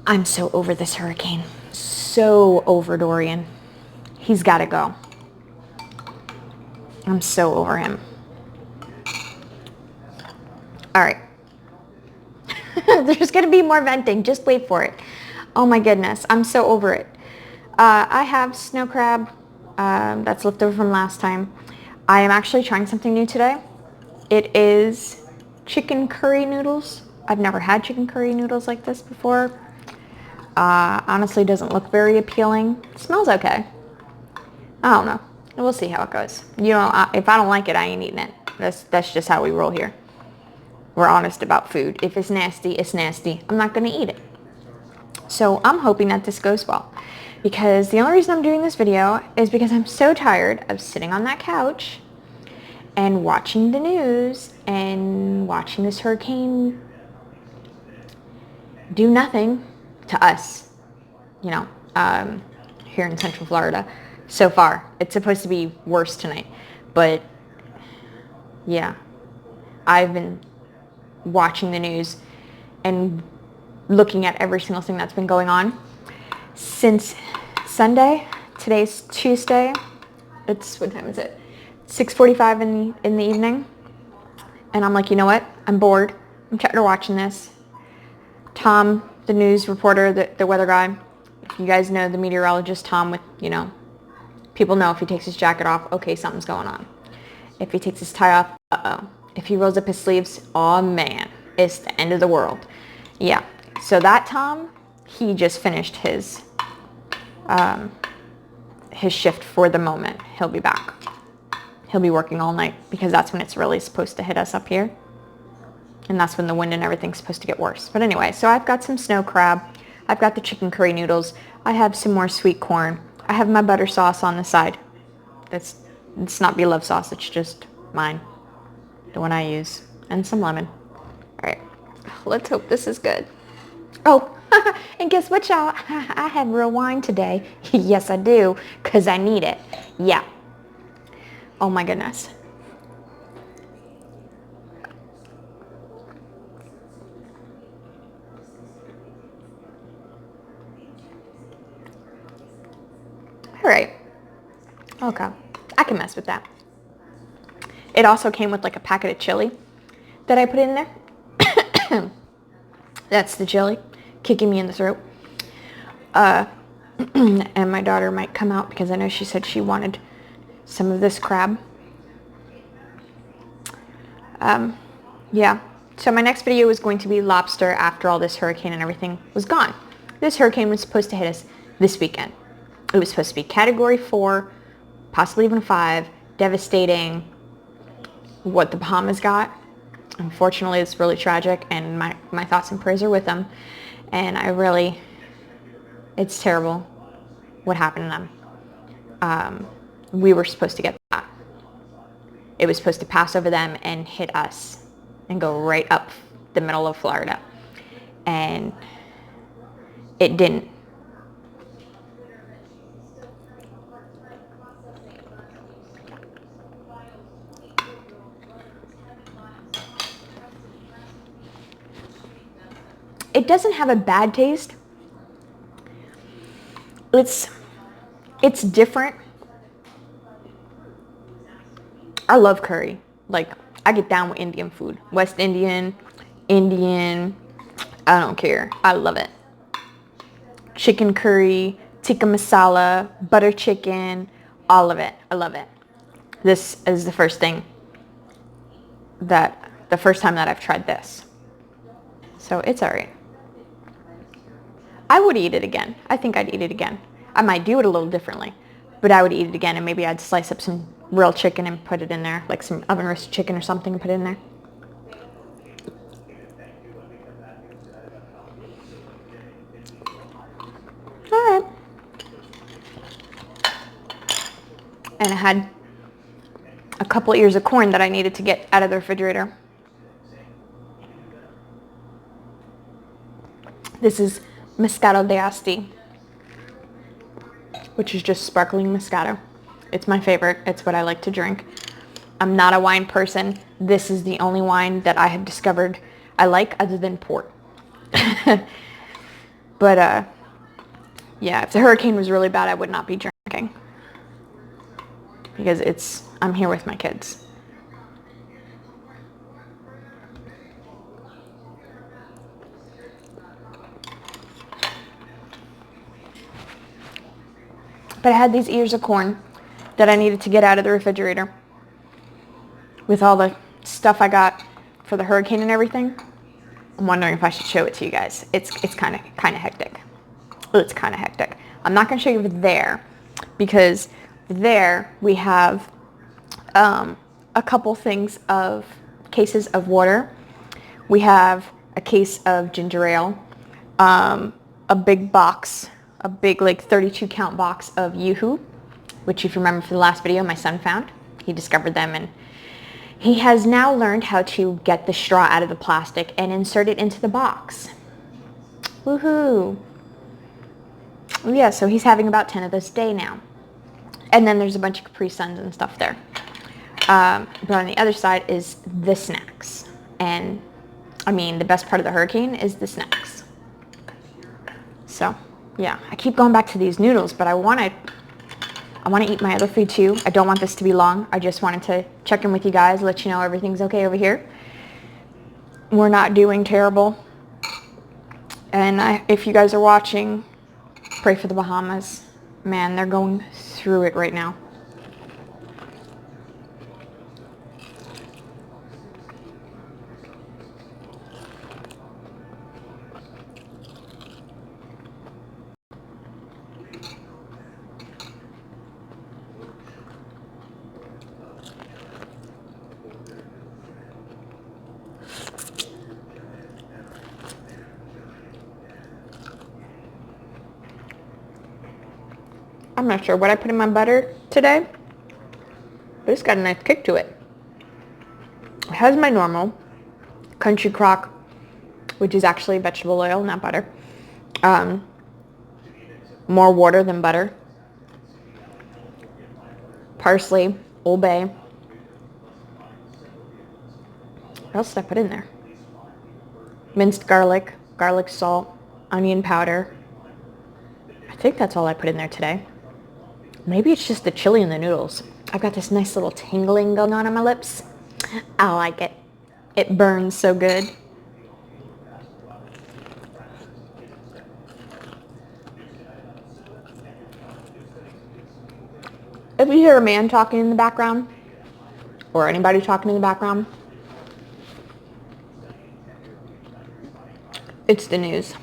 I'm so over this hurricane. So over Dorian. He's got to go. I'm so over him. All right. There's going to be more venting. Just wait for it. Oh my goodness. I'm so over it. I have snow crab that's left over from last time. I am actually trying something new today. It is chicken curry noodles. I've never had chicken curry noodles like this before. Honestly, doesn't look very appealing. It smells okay. I don't know. We'll see how it goes. You know, if I don't like it, I ain't eating it. That's just how we roll here. We're honest about food. If it's nasty, it's nasty. I'm not going to eat it. So I'm hoping that this goes well. Because the only reason I'm doing this video is because I'm so tired of sitting on that couch and watching the news and watching this hurricane do nothing to us, you know, here in Central Florida. So far, it's supposed to be worse tonight. But yeah, I've been watching the news and looking at every single thing that's been going on since Sunday. Today's Tuesday. It's, what time is it? 6:45 in the evening. And I'm like, you know what? I'm bored. I'm tired of watching this. Tom, the news reporter, the weather guy, if you guys know the meteorologist Tom, with, you know, people know if he takes his jacket off, okay, something's going on. If he takes his tie off, uh-oh. If he rolls up his sleeves, oh man, it's the end of the world. Yeah, so that Tom, he just finished his shift for the moment. He'll be back. He'll be working all night because that's when it's really supposed to hit us up here. And that's when the wind and everything's supposed to get worse. But anyway, so I've got some snow crab. I've got the chicken curry noodles. I have some more sweet corn. I have my butter sauce on the side. It's not beloved sauce. It's just mine. The one I use. And some lemon. All right. Let's hope this is good. Oh, and guess what, y'all? I have real wine today. Yes, I do. Because I need it. Yeah. Oh, my goodness. All right. Okay. I can mess with that. It also came with like a packet of chili that I put in there. That's the chili kicking me in the throat. And my daughter might come out because I know she said she wanted some of this crab. Yeah. So my next video is going to be lobster after all this hurricane and everything was gone. This hurricane was supposed to hit us this weekend. It was supposed to be Category 4, possibly even 5, devastating what the Bahamas got. Unfortunately, it's really tragic, and my thoughts and prayers are with them. And it's terrible what happened to them. We were supposed to get that. It was supposed to pass over them and hit us and go right up the middle of Florida. And it didn't. It doesn't have a bad taste. It's different. I love curry. Like, I get down with Indian food. West Indian, I don't care. I love it. Chicken curry, tikka masala, butter chicken, all of it. I love it. This is the first time that I've tried this. So it's all right. I would eat it again. I think I'd eat it again. I might do it a little differently, but I would eat it again, and maybe I'd slice up some real chicken and put it in there, like some oven roasted chicken or something, and put it in there. All right. And I had a couple ears of corn that I needed to get out of the refrigerator. This is Moscato d'Asti, which is just sparkling Moscato. It's my favorite. It's what I like to drink. I'm not a wine person. This is the only wine that I have discovered I like other than port. But yeah, if the hurricane was really bad, I would not be drinking. Because I'm here with my kids. But I had these ears of corn that I needed to get out of the refrigerator with all the stuff I got for the hurricane and everything. I'm wondering if I should show it to you guys. It's kind of hectic. It's kind of hectic. I'm not going to show you there because there we have a couple things of cases of water. We have a case of ginger ale, a big box, a big like 32 count box of Yoo-Hoo, which if you remember from the last video, my son found. He discovered them and he has now learned how to get the straw out of the plastic and insert it into the box. Woohoo! Yeah, so he's having about 10 of this day now. And then there's a bunch of Capri Suns and stuff there. But on the other side is the snacks. And I mean, the best part of the hurricane is the snacks. So, yeah, I keep going back to these noodles, but I want to eat my other food too. I don't want this to be long. I just wanted to check in with you guys, let you know everything's okay over here. We're not doing terrible. And if you guys are watching, pray for the Bahamas. Man, they're going through it right now. I'm not sure what I put in my butter today, but it's got a nice kick to it. It has my normal country crock, which is actually vegetable oil, not butter. More water than butter. Parsley, Old Bay. What else did I put in there? Minced garlic, garlic salt, onion powder. I think that's all I put in there today. Maybe it's just the chili and the noodles. I've got this nice little tingling going on my lips. I like it. It burns so good. If you hear a man talking in the background, or anybody talking in the background, it's the news.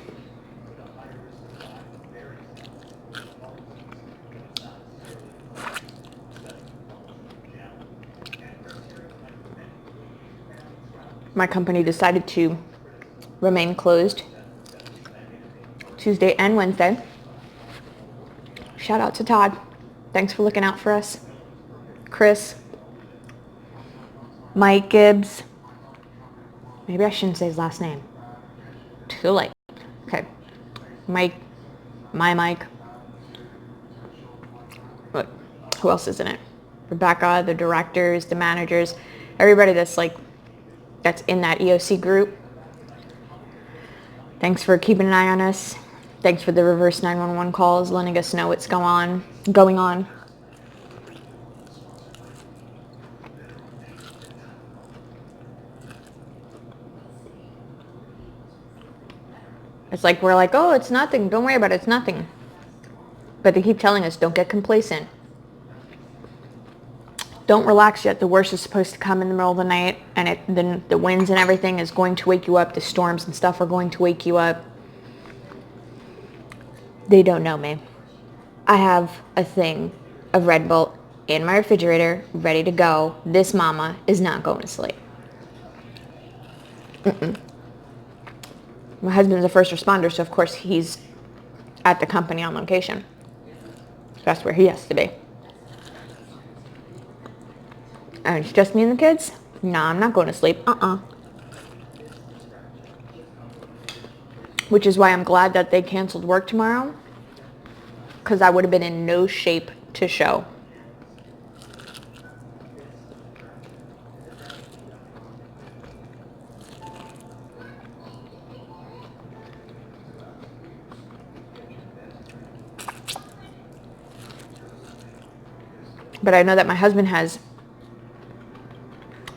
My company decided to remain closed Tuesday and Wednesday. Shout out to Todd. Thanks for looking out for us. Chris. Mike Gibbs. Maybe I shouldn't say his last name. Too late. Okay. Mike. My Mike. What? Who else is in it? Rebecca, the directors, the managers, everybody that's in that EOC group. Thanks for keeping an eye on us. Thanks for the reverse 911 calls, letting us know what's going on. It's like we're like, oh, it's nothing. Don't worry about it. It's nothing. But they keep telling us, don't get complacent. Don't relax yet. The worst is supposed to come in the middle of the night, and then the winds and everything is going to wake you up. The storms and stuff are going to wake you up. They don't know me. I have a thing of Red Bull in my refrigerator, ready to go. This mama is not going to sleep. My husband's a first responder, so of course he's at the company on location. That's where he has to be. And it's just me and the kids? No, I'm not going to sleep. Which is why I'm glad that they canceled work tomorrow, because I would have been in no shape to show. But I know that my husband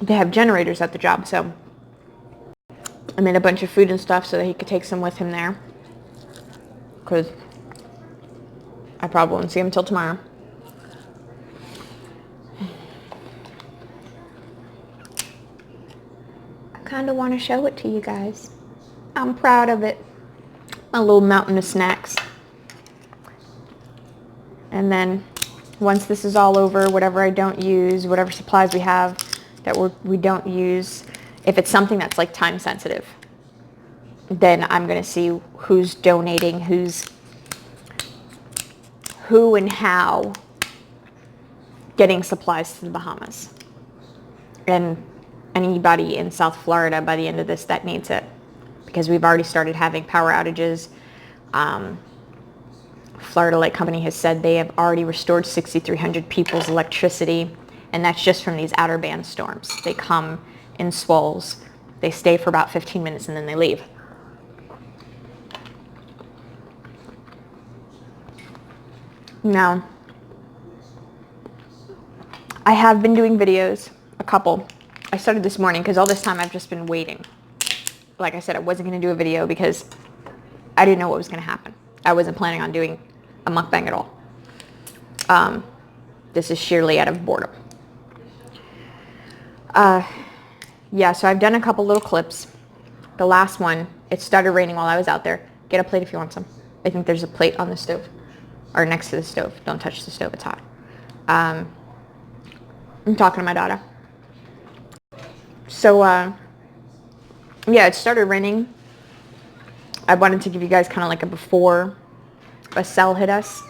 they have generators at the job, so I made a bunch of food and stuff so that he could take some with him there. Because I probably won't see him until tomorrow. I kind of want to show it to you guys. I'm proud of it. My little mountain of snacks. And then once this is all over, whatever I don't use, whatever supplies we have that we don't use, if it's something that's like time sensitive, then I'm going to see who's donating, who and how getting supplies to the Bahamas. And anybody in South Florida by the end of this that needs it. Because we've already started having power outages. Florida Light Company has said they have already restored 6,300 people's electricity. And that's just from these outer band storms. They come in swells. They stay for about 15 minutes and then they leave. Now, I have been doing videos, a couple. I started this morning because all this time I've just been waiting. Like I said, I wasn't going to do a video because I didn't know what was going to happen. I wasn't planning on doing a mukbang at all. This is sheerly out of boredom. Yeah, so I've done a couple little clips. The last one, it started raining while I was out there. Get a plate if you want some. I think there's a plate on the stove. Or next to the stove. Don't touch the stove, it's hot. I'm talking to my daughter. So, yeah, it started raining. I wanted to give you guys kind of like a before a cell hit us,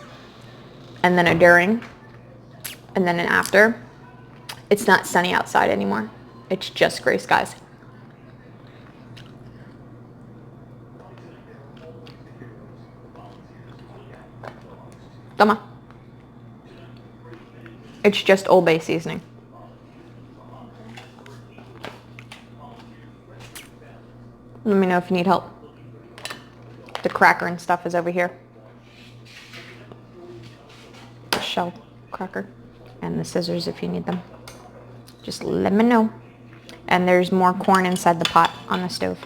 and then a during, and then an after. It's not sunny outside anymore. It's just gray skies. Toma. It's just Old Bay seasoning. Let me know if you need help. The cracker and stuff is over here. The shell cracker. And the scissors if you need them. Just let me know. And there's more corn inside the pot on the stove.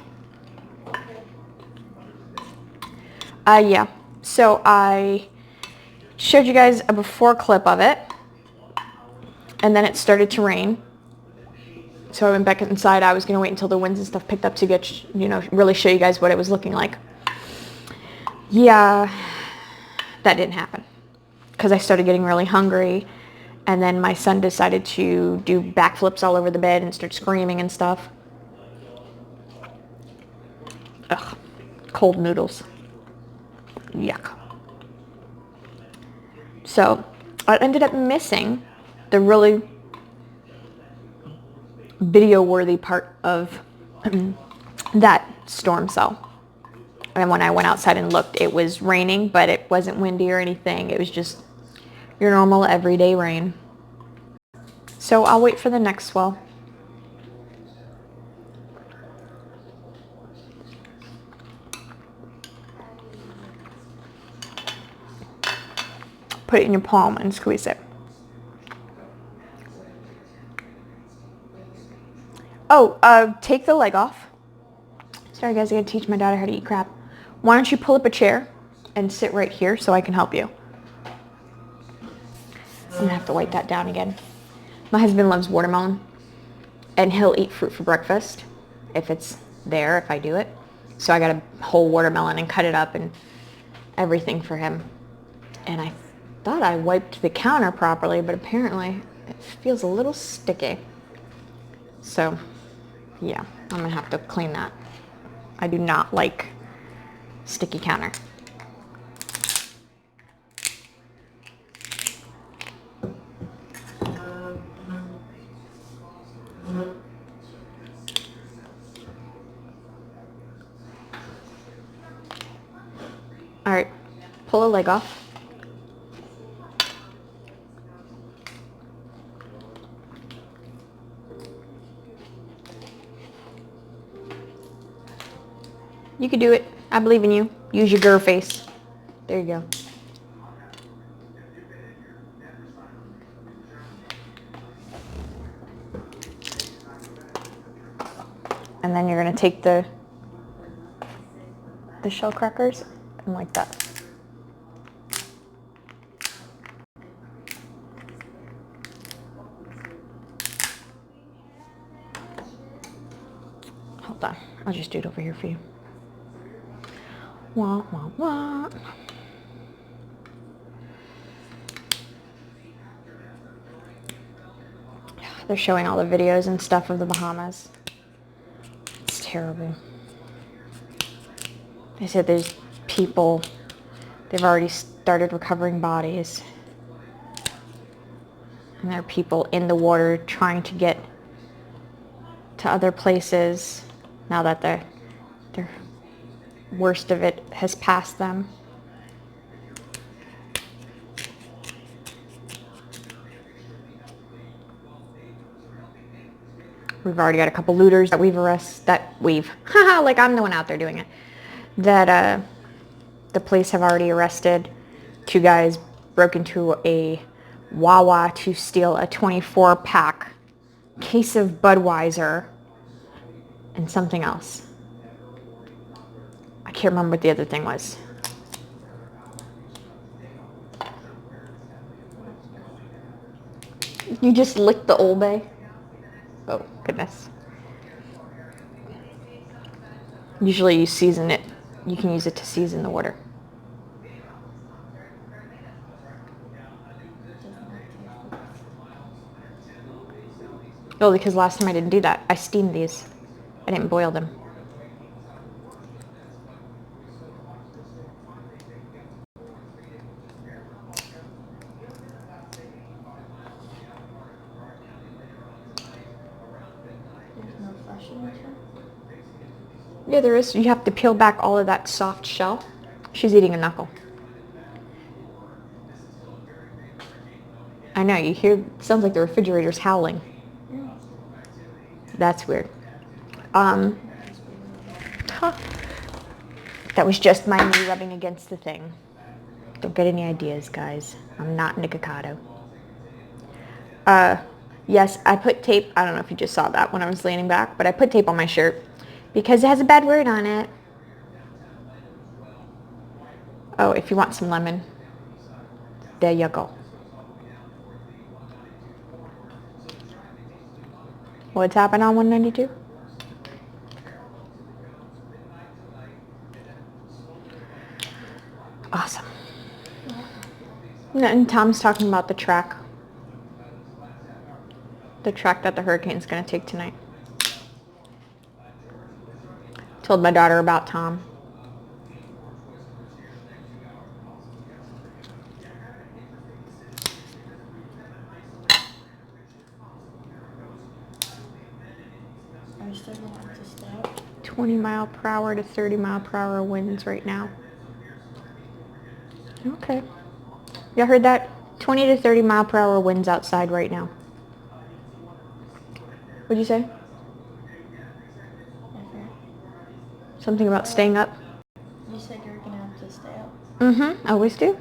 Yeah. So I showed you guys a before clip of it. And then it started to rain. So I went back inside. I was going to wait until the winds and stuff picked up to get, really show you guys what it was looking like. Yeah, that didn't happen. Because I started getting really hungry. And then my son decided to do backflips all over the bed and start screaming and stuff. Ugh, cold noodles. Yuck. So I ended up missing the really video-worthy part of that storm cell. And when I went outside and looked, it was raining, but it wasn't windy or anything. It was just your normal everyday rain. So I'll wait for the next swell. Put it in your palm and squeeze it. Oh, take the leg off. Sorry guys, I gotta teach my daughter how to eat crab. Why don't you pull up a chair and sit right here so I can help you. I'm gonna have to wipe that down again. My husband loves watermelon, and he'll eat fruit for breakfast if it's there, if I do it. So I got a whole watermelon and cut it up and everything for him. And I thought I wiped the counter properly, but apparently it feels a little sticky. So, yeah, I'm gonna have to clean that. I do not like sticky counter. All right, pull a leg off. You can do it. I believe in you. Use your girl face. There you go. And then you're going to take the shell crackers and like that. Hold on, I'll just do it over here for you. Wah, wah, wah. They're showing all the videos and stuff of the Bahamas. It's terrible. They said there's people, they've already started recovering bodies. And there are people in the water trying to get to other places now that the worst of it has passed them. We've already got a couple looters that we've arrested, like I'm the one out there doing it, that the police have already arrested. 2 guys broke into a Wawa to steal a 24-pack case of Budweiser and something else. I can't remember what the other thing was. You just licked the Old Bay? Oh, goodness. Usually you season it. You can use it to season the water. Oh, because last time I didn't do that. I steamed these. I didn't boil them. Yeah, there is. You have to peel back all of that soft shell. She's eating a knuckle. I know, you hear, sounds like the refrigerator's howling. That's weird. Huh. That was just my knee rubbing against the thing. Don't get any ideas, guys. I'm not Nikocado. Yes, I put tape. I don't know if you just saw that when I was leaning back, but I put tape on my shirt because it has a bad word on it. Oh, if you want some lemon, there you go. What's happened on 192? Awesome. No, and Tom's talking about the track. The track that the hurricane's going to take tonight. Told my daughter about Tom. Are you still going to have to stay up? 20 mile per hour to 30 mile per hour winds right now. Okay. Y'all heard that? 20 to 30 mile per hour winds outside right now. What'd you say? Something about staying up? You said you were going to have to stay up. Mm-hmm. Always do.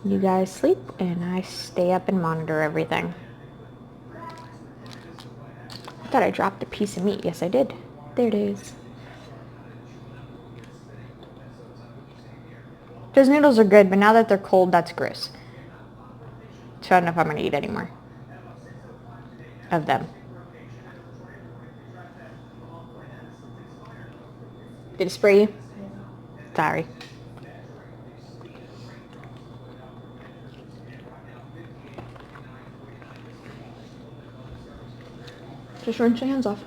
You guys sleep and I stay up and monitor everything. I thought I dropped a piece of meat. Yes, I did. There it is. Those noodles are good, but now that they're cold, that's gross. So I don't know if I'm going to eat any more of them. Did it spray you? Yeah. Sorry. Just rinse your hands off.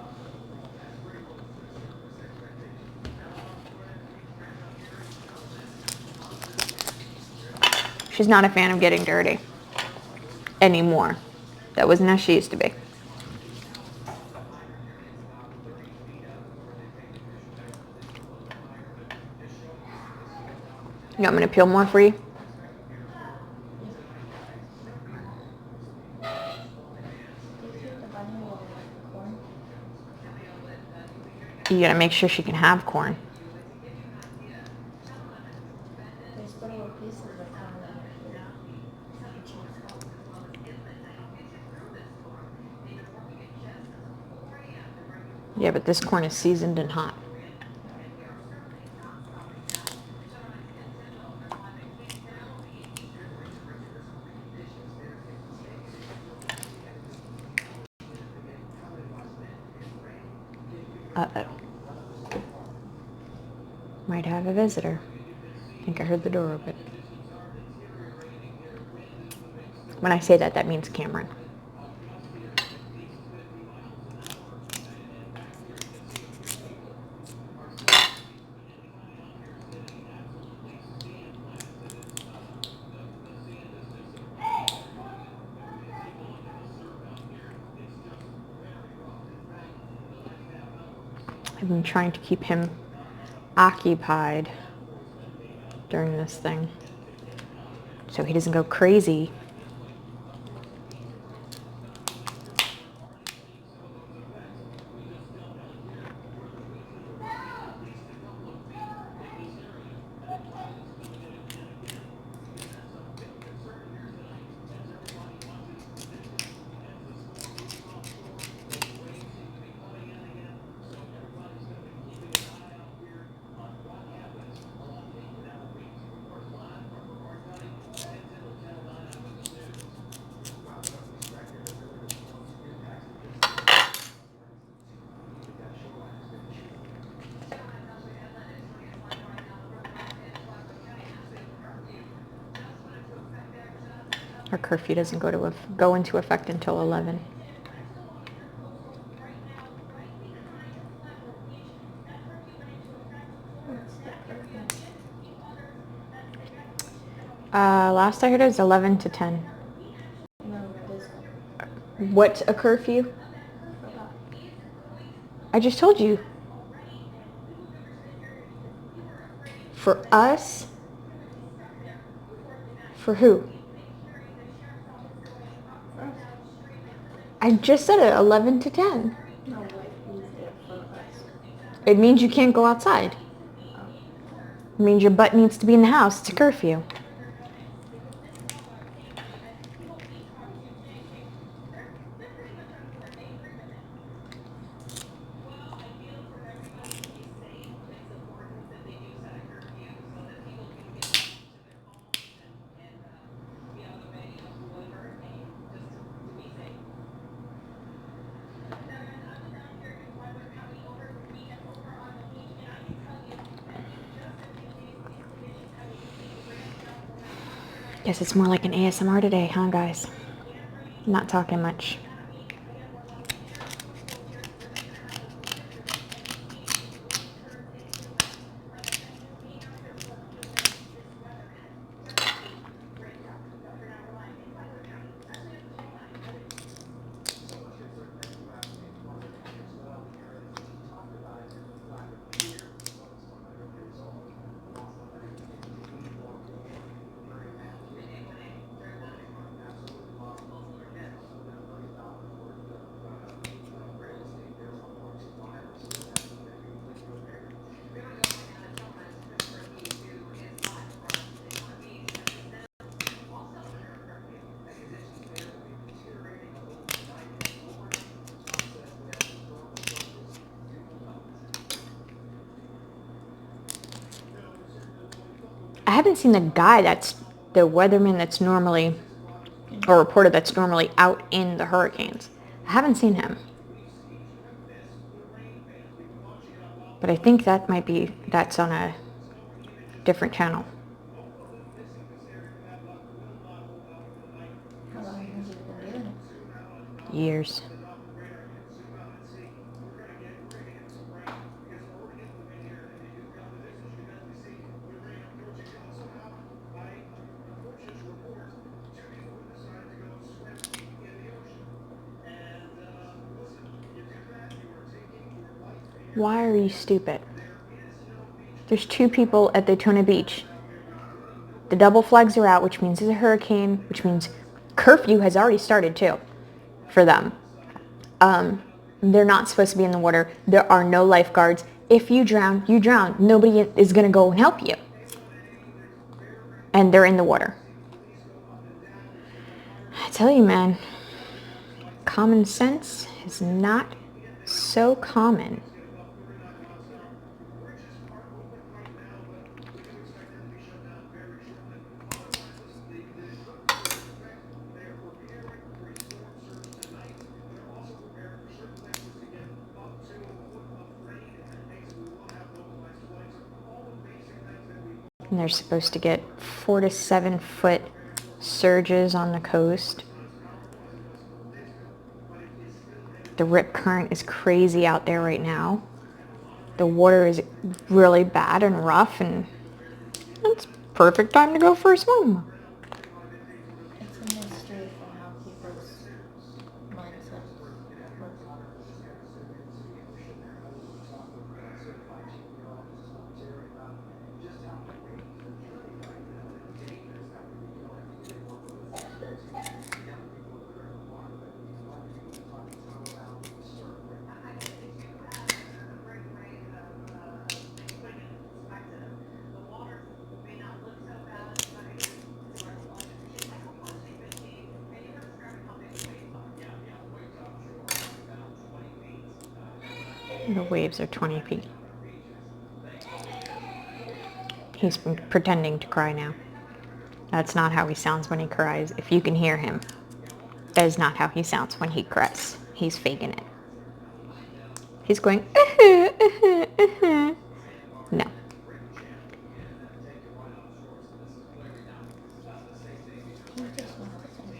She's not a fan of getting dirty anymore. That wasn't how she used to be. You want me to peel more for you? You gotta make sure she can have corn. There's little pieces of corn. Yeah, but this corn is seasoned and hot. Uh-oh. Might have a visitor. I think I heard the door open. When I say that, that means Cameron. I've been trying to keep him occupied during this thing so he doesn't go crazy. Our curfew doesn't go into effect until 11. What's the curfew? Last I heard it was 11 to 10. No, it isn't. What's a curfew? Forgot. I just told you. For us? For who? For us. I just said it, 11 to 10. No, like we did for us. It means you can't go outside. Oh. It means your butt needs to be in the house. It's a curfew. Guess it's more like an ASMR today, huh, guys? Not talking much. I haven't seen the guy that's the weatherman that's normally, or reporter that's normally out in the hurricanes. I haven't seen him. But I think that's on a different channel. How long has he been doing it? Years. Why are you stupid? There's 2 people at Daytona Beach. The double flags are out, which means there's a hurricane, which means curfew has already started too for them. They're not supposed to be in the water. There are no lifeguards. If you drown, you drown. Nobody is going to go and help you. And they're in the water. I tell you, man, common sense is not so common. And they're supposed to get 4 to 7 foot surges on the coast. The rip current is crazy out there right now. The water is really bad and rough, and it's perfect time to go for a swim. It's a mystery for how people's mindsets work. The waves are 20 feet. He's pretending to cry now. That's not how he sounds when he cries. If you can hear him, that is not how he sounds when he cries. He's faking it. He's going, no. He just wants attention.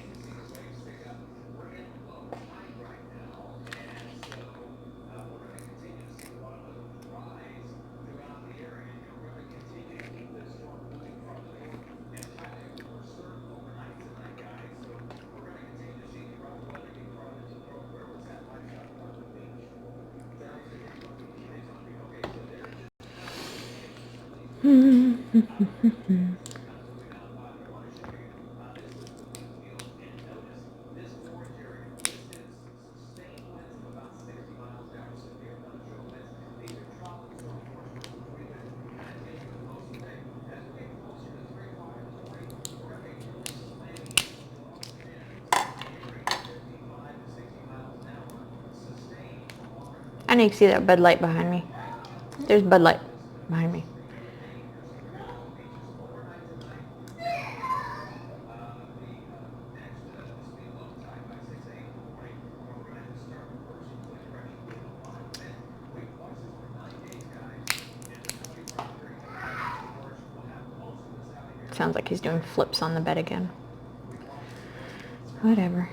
I need to see that Bud Light behind me. There's Bud Light behind me. Sounds like he's doing flips on the bed again. Whatever.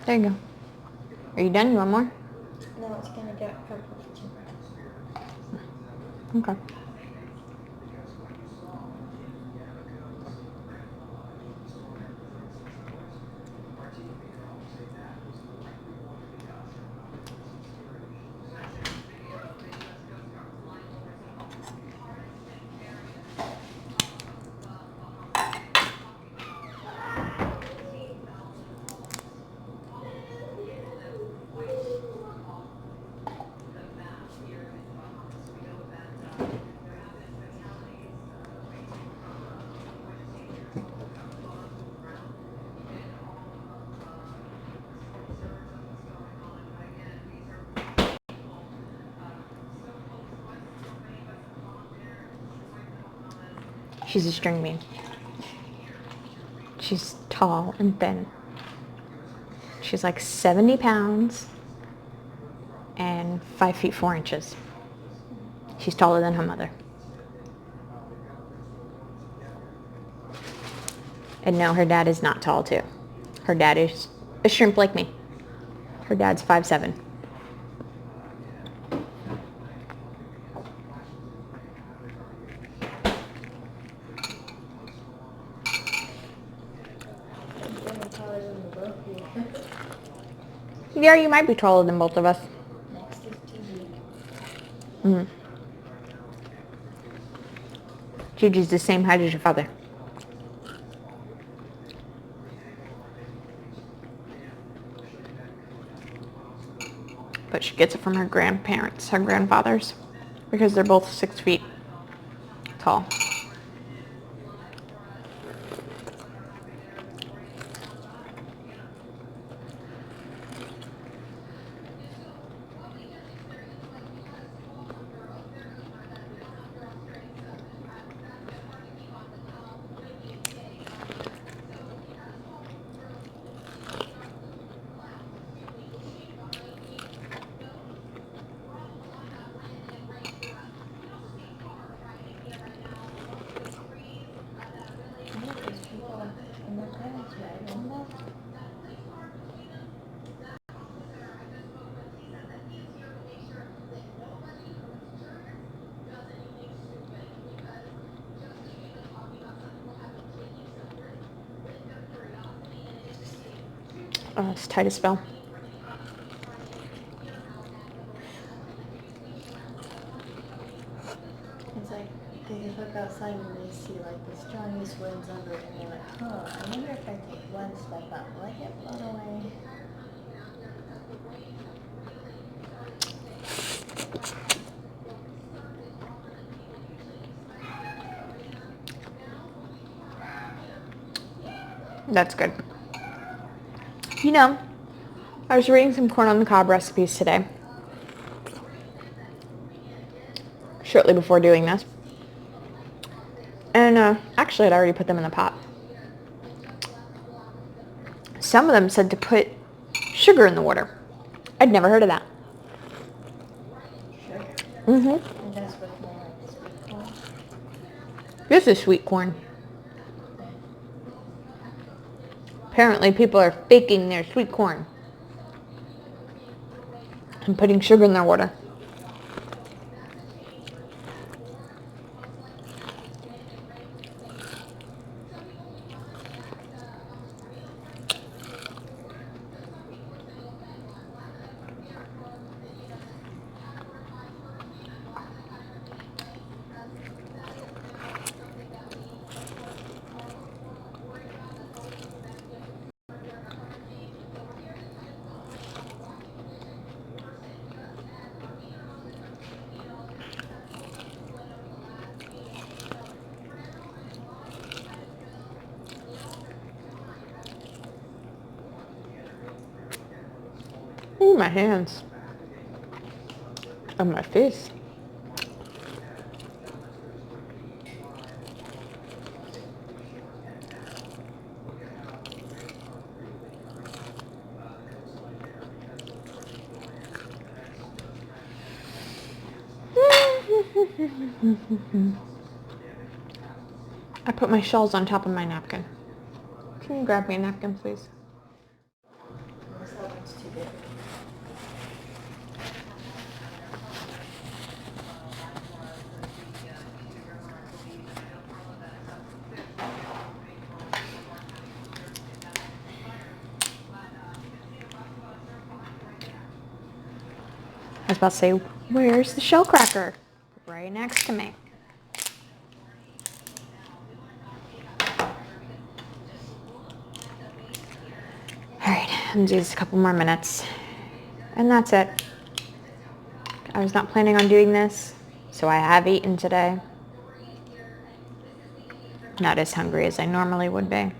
There you go. Are you done? You want more? No, it's gonna get purple too. Okay. She's a string bean. She's tall and thin. She's like 70 pounds and 5 feet 4 inches. She's taller than her mother. And no, her dad is not tall too. Her dad is a shrimp like me. Her dad's 5'7". I'm taller than the both of you. Yeah, you might be taller than both of us. Next is TV. Mm. Gigi's the same height as your father. But she gets it from her grandparents, her grandfathers, because they're both 6 feet tall. Oh, it's tight as spell. It's like they look outside and they see like the strongest winds ever, and they're like, huh, I wonder if I take one step up, will I get blown away? That's good. You know, I was reading some corn on the cob recipes today, shortly before doing this. And actually, I'd already put them in the pot. Some of them said to put sugar in the water. I'd never heard of that. Sugar. Mm-hmm. And that's with more like sweet corn. This is sweet corn. Apparently, people are faking their sweet corn and putting sugar in their water. Ooh, my hands. On my face. I put my shells on top of my napkin. Can you grab me a napkin, please? This oven's too big. I was about to say, where's the shell cracker? Right next to me. Alright, I'm gonna do this a couple more minutes. And that's it. I was not planning on doing this, so I have eaten today. Not as hungry as I normally would be.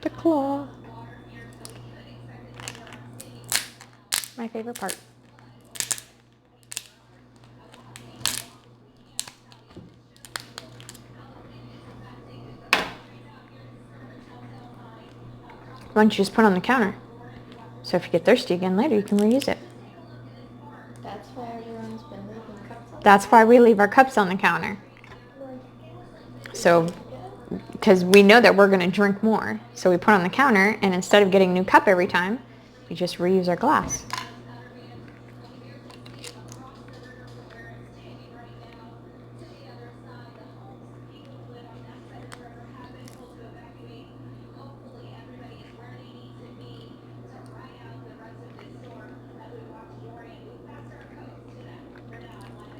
The claw. My favorite part. Why don't you just put it on the counter? So if you get thirsty again later, you can reuse it. That's why everyone's been leaving cups on. That's why we leave our cups on the counter. So, because we know that we're going to drink more. So we put it on the counter, and instead of getting a new cup every time, we just reuse our glass.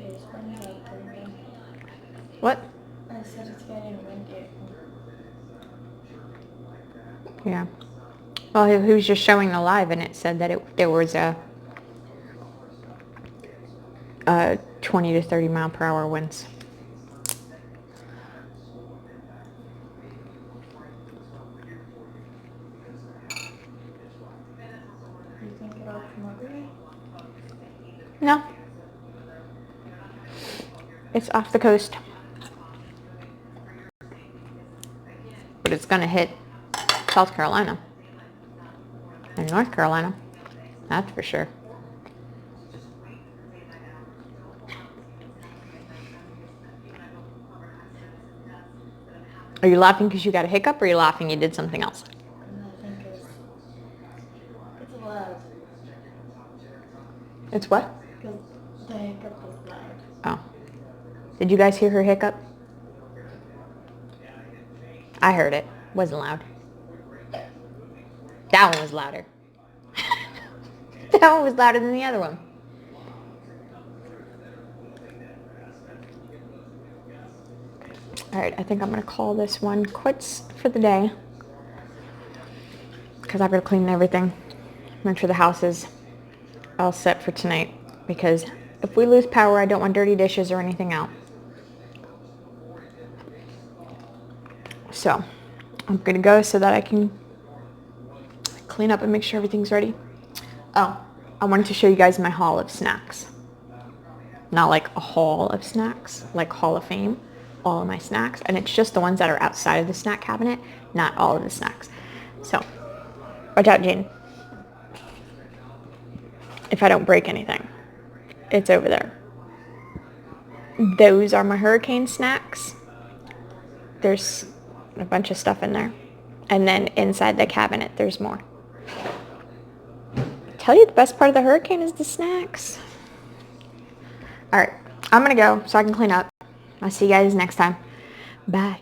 It's windy out there again. What? I said it's getting windy. Yeah. Well, he was just showing the live, and it said that there was a 20 to 30 mile per hour winds. Do you think it'll come over here? No. It's off the coast. But it's going to hit South Carolina and North Carolina That's for sure. Are you laughing because you got a hiccup, or are you laughing you did something else? And I think it's loud. It's what? Because the hiccup is loud. Oh. Did you guys hear her hiccup? I heard it. Wasn't loud. That one was louder. That one was louder than the other one. All right, I think I'm going to call this one quits for the day. Because I've got to clean everything. Make sure the house is all set for tonight. Because if we lose power, I don't want dirty dishes or anything out. So, I'm going to go so that I can clean up and make sure everything's ready. Oh, I wanted to show you guys my haul of snacks. Not like a haul of snacks, like Hall of Fame. All of my snacks. And it's just the ones that are outside of the snack cabinet, not all of the snacks. So, watch out, Jane. If I don't break anything. It's over there. Those are my hurricane snacks. There's a bunch of stuff in there. And then inside the cabinet, there's more. I tell you, the best part of the hurricane is the snacks. All right, I'm going to go so I can clean up. I'll see you guys next time. Bye.